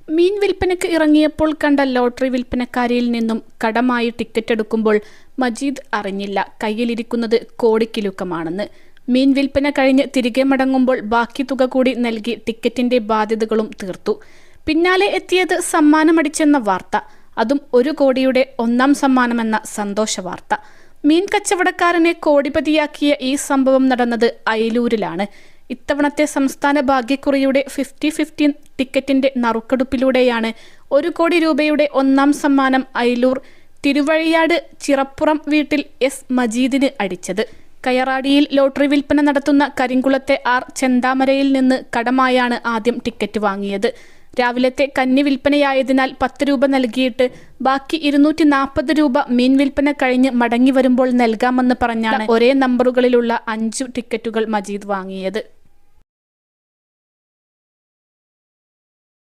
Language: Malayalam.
മീൻ വിൽപ്പനയ്ക്ക് ഇറങ്ങിയപ്പോൾ കണ്ട ലോട്ടറി വിൽപ്പനക്കാരിയിൽ നിന്നും കടമായി ടിക്കറ്റ് എടുക്കുമ്പോൾ മജീദ് അറിഞ്ഞില്ല കയ്യിലിരിക്കുന്നത് കോടിക്കിലുക്കമാണെന്ന്. മീൻ വിൽപ്പന കഴിഞ്ഞ് തിരികെ മടങ്ങുമ്പോൾ ബാക്കി തുക കൂടി നൽകി ടിക്കറ്റിന്റെ ബാധ്യതകളും തീർത്തു. പിന്നാലെ എത്തിയത് സമ്മാനമടിച്ചെന്ന വാർത്ത, അതും 1 കോടിയുടെ 1ാം സമ്മാനമെന്ന സന്തോഷ വാർത്ത. മീൻ കച്ചവടക്കാരനെ കോടിപതിയാക്കിയ ഈ സംഭവം നടന്നത് അയിലൂരിലാണ്. ഇത്തവണത്തെ സംസ്ഥാന ഭാഗ്യക്കുറിയുടെ 50-50 ടിക്കറ്റിന്റെ നറുക്കെടുപ്പിലൂടെയാണ് 1 കോടി രൂപയുടെ 1ാം സമ്മാനം അയിലൂർ തിരുവഴിയാട് ചിറപ്പുറം വീട്ടിൽ എസ് മജീദിന് അടിച്ചത്. കയറാടിയിൽ ലോട്ടറി വിൽപ്പന നടത്തുന്ന കരിങ്കുളത്തെ ആർ ചെന്താമരയിൽ നിന്ന് കടമായാണ് ആദ്യം ടിക്കറ്റ് വാങ്ങിയത്. രാവിലത്തെ കന്നി വിൽപ്പനയായതിനാൽ 10 രൂപ നൽകിയിട്ട് ബാക്കി 240 രൂപ മീൻ വിൽപ്പന കഴിഞ്ഞ് മടങ്ങി വരുമ്പോൾ നൽകാമെന്ന് പറഞ്ഞാണ് ഒരേ നമ്പറുകളിലുള്ള 5 ടിക്കറ്റുകൾ മജീദ് വാങ്ങിയത്.